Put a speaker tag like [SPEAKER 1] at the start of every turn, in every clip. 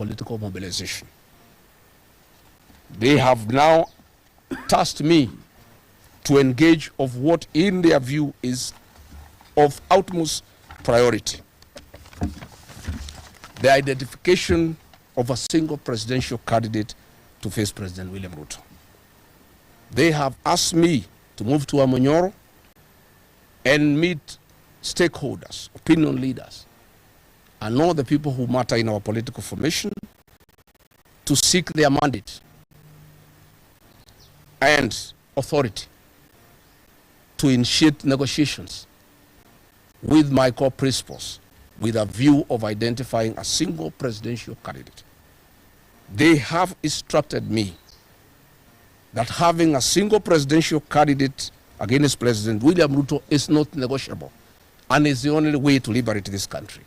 [SPEAKER 1] political mobilization. They have now tasked me to engage of what in their view is of utmost priority: the identification of a single presidential candidate to face President William Ruto. They have asked me to move to Amonyoro and meet stakeholders, opinion leaders, and all the people who matter in our political formation to seek their mandate and authority to initiate negotiations with my core principles with a view of identifying a single presidential candidate. They have instructed me that having a single presidential candidate against President William Ruto is not negotiable and is the only way to liberate this country.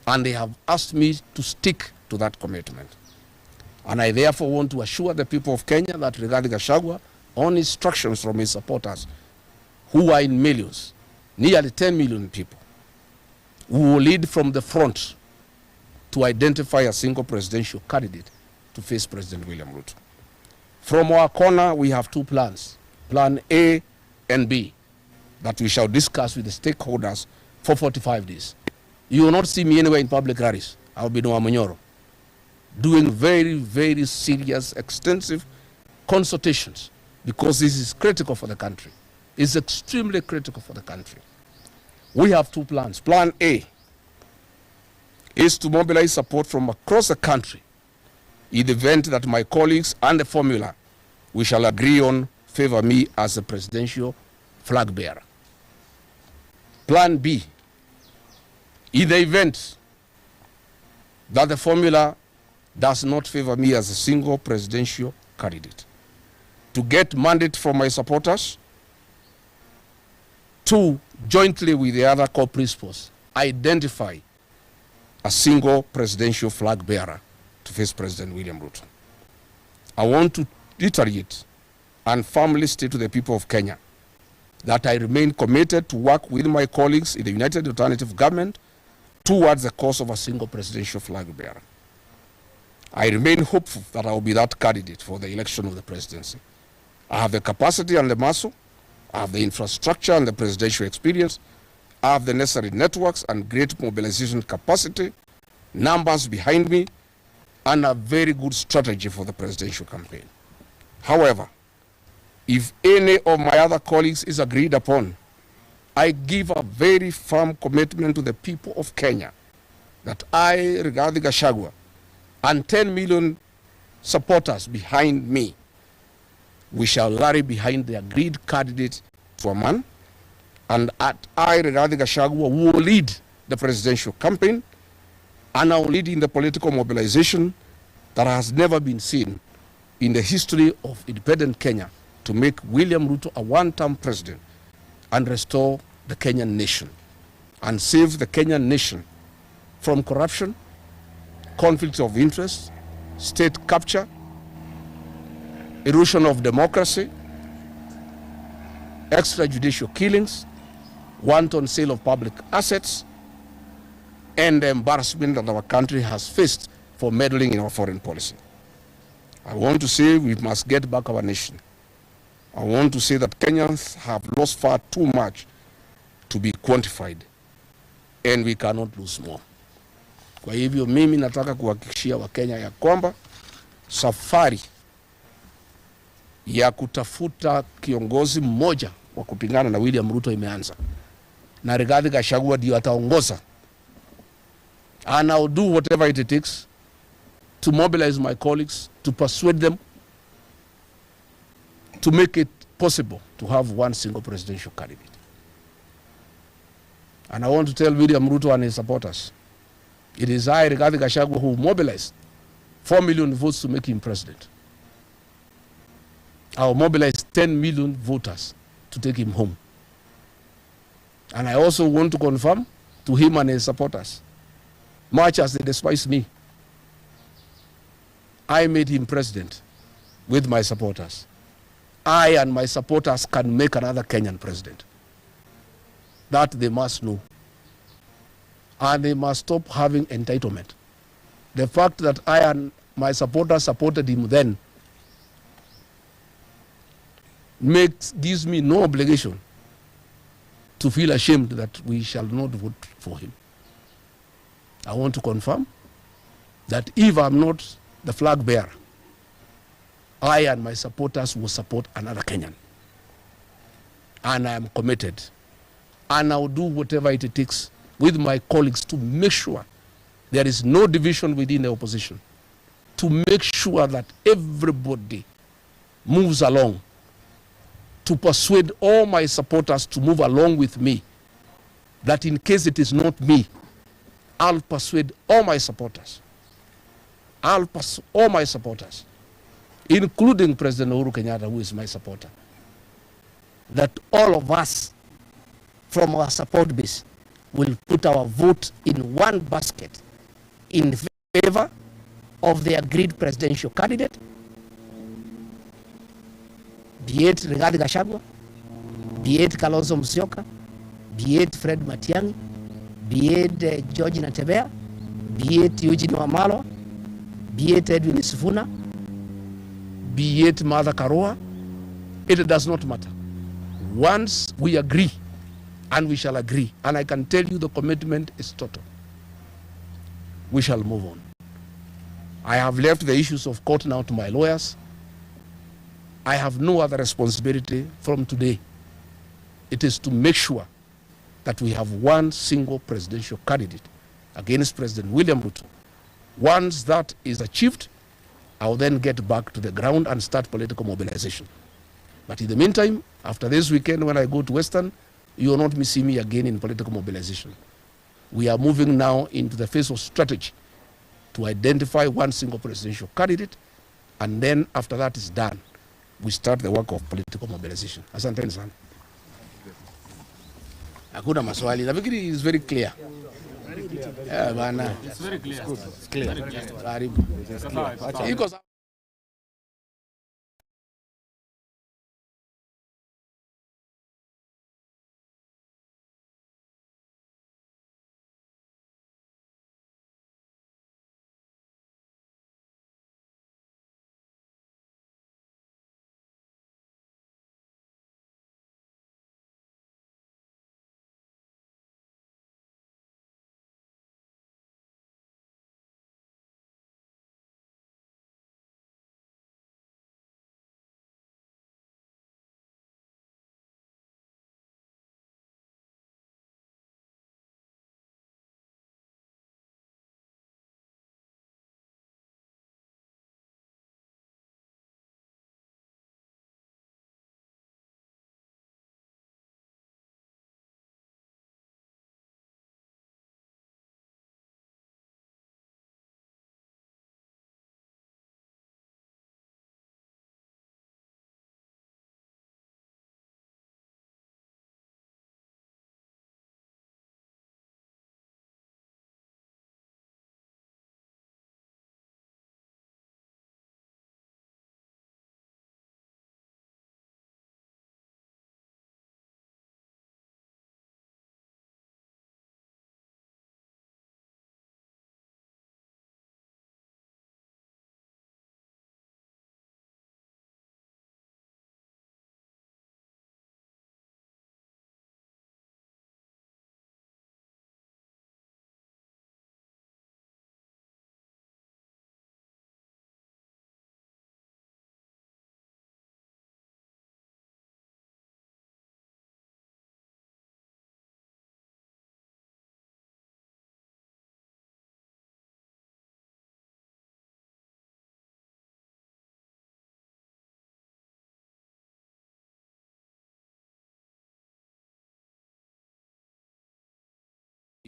[SPEAKER 1] And they have asked me to stick to that commitment. And I therefore want to assure the people of Kenya that regarding Gachagua, on instructions from his supporters, who are in millions, nearly 10 million people, who will lead from the front to identify a single presidential candidate to face President William Ruto. From our corner, we have two plans, Plan A and B, that we shall discuss with the stakeholders for 45 days. You will not see me anywhere in public rallies. I will be in Amonyoro, doing very, very serious, extensive consultations, because this is critical for the country. It's extremely critical for the country. We have two plans. Plan A is to mobilize support from across the country in the event that my colleagues and the formula we shall agree on favor me as the presidential flag bearer. Plan B, in the event that the formula does not favor me as a single presidential candidate, to get mandate from my supporters to, jointly with the other core principles, identify a single presidential flag bearer to face President William Ruto. I want to reiterate and firmly state to the people of Kenya that I remain committed to work with my colleagues in the United Alternative Government towards the cause of a single presidential flag bearer. I remain hopeful that I will be that candidate for the election of the presidency. I have the capacity and the muscle, I have the infrastructure and the presidential experience, I have the necessary networks and great mobilization capacity, numbers behind me, and a very good strategy for the presidential campaign. However, if any of my other colleagues is agreed upon, I give a very firm commitment to the people of Kenya that I, regarding Gachagua, and 10 million supporters behind me, we shall rally behind the agreed candidate to a man, and I, regarding Gachagua, will lead the presidential campaign, and I will lead in the political mobilization that has never been seen in the history of independent Kenya to make William Ruto a one-term president and restore the Kenyan nation and save the Kenyan nation from corruption, conflicts of interest, state capture, erosion of democracy, extrajudicial killings, wanton sale of public assets, and the embarrassment that our country has faced for meddling in our foreign policy. I want to say we must get back our nation. I want to say that Kenyans have lost far too much to be quantified, and we cannot lose more. Kwa hivyo mimi nataka kuhakikishia Wakenya ya kwamba safari ya kutafuta kiongozi mmoja wa kupingana na William Ruto imeanza, na Rigathi Gachagua ndio ataongoza, and I'll do whatever it takes to mobilize my colleagues, to persuade them to make it possible to have one single presidential candidate. And I want to tell William Ruto and his supporters, it is I, Rigathi Gachagua, who mobilized 4 million votes to make him president. I will mobilize 10 million voters to take him home. And I also want to confirm to him and his supporters, much as they despise me, I made him president with my supporters. I and my supporters can make another Kenyan president. That they must know. And they must stop having entitlement. the fact that I and my supporters supported him then gives me no obligation to feel ashamed that we shall not vote for him. I want to confirm that if I'm not the flag bearer, I and my supporters will support another Kenyan. And I am committed. And I'll do whatever it takes with my colleagues to make sure there is no division within the opposition, to make sure that everybody moves along, to persuade all my supporters to move along with me, that in case it is not me, I'll persuade all my supporters. All my supporters, including President Uhuru Kenyatta, who is my supporter, that all of us from our support base will put our vote in one basket in favor of the agreed presidential candidate, be it Rigathi Gachagua, be it Kalonzo Musyoka, be it Fred Matiang'i, be it George Natebea, be it Eugene Wamalwa, be it Edwin Sifuna, be it Martha Karua. It does not matter. Once we agree, and we shall agree, and I can tell you the commitment is total, we shall move on. I have left the issues of court now to my lawyers. I have no other responsibility from today. It is to make sure that we have one single presidential candidate against President William Ruto. Once that is achieved, I will then get back to the ground and start political mobilization. But in the meantime, after this weekend when I go to Western, you will not see me again in political mobilization. We are moving now into the phase of strategy to identify one single presidential candidate, and then after that is done, we start the work of political mobilization. Asanteni sana. Hakuna maswali. Nafikiri is very clear. Yeah, bana. It's very clear. It's clear. Karibu. Iko sawa.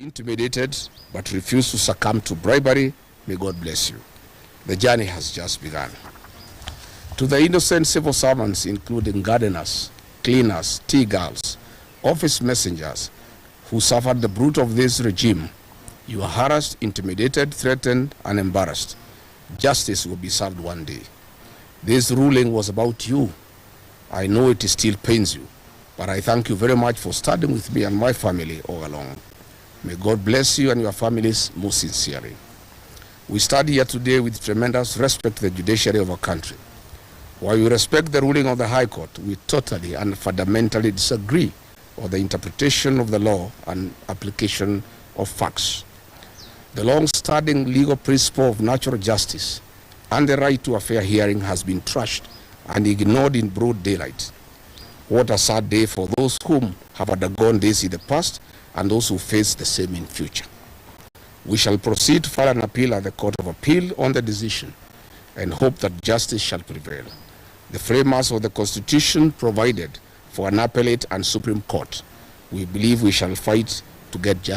[SPEAKER 1] Intimidated but refused to succumb to bribery, may God bless you. The journey has just begun. To the innocent civil servants, including gardeners, cleaners, tea girls, office messengers, who suffered the brunt of this regime, you are harassed, intimidated, threatened, and embarrassed. Justice will be served one day. This ruling was about you. I know it still pains you, but I thank you very much for standing with me and my family all along. May God bless you and your families most sincerely. We stand here today with tremendous respect to the judiciary of our country. While we respect the ruling of the High Court, we totally and fundamentally disagree on the interpretation of the law and application of facts. The long-standing legal principle of natural justice and the right to a fair hearing has been trashed and ignored in broad daylight. What a sad day for those whom have undergone this in the past and those who face the same in future. We shall proceed to file an appeal at the Court of Appeal on the decision and hope that justice shall prevail. The framers of the Constitution provided for an appellate and Supreme Court. We believe we shall fight to get justice.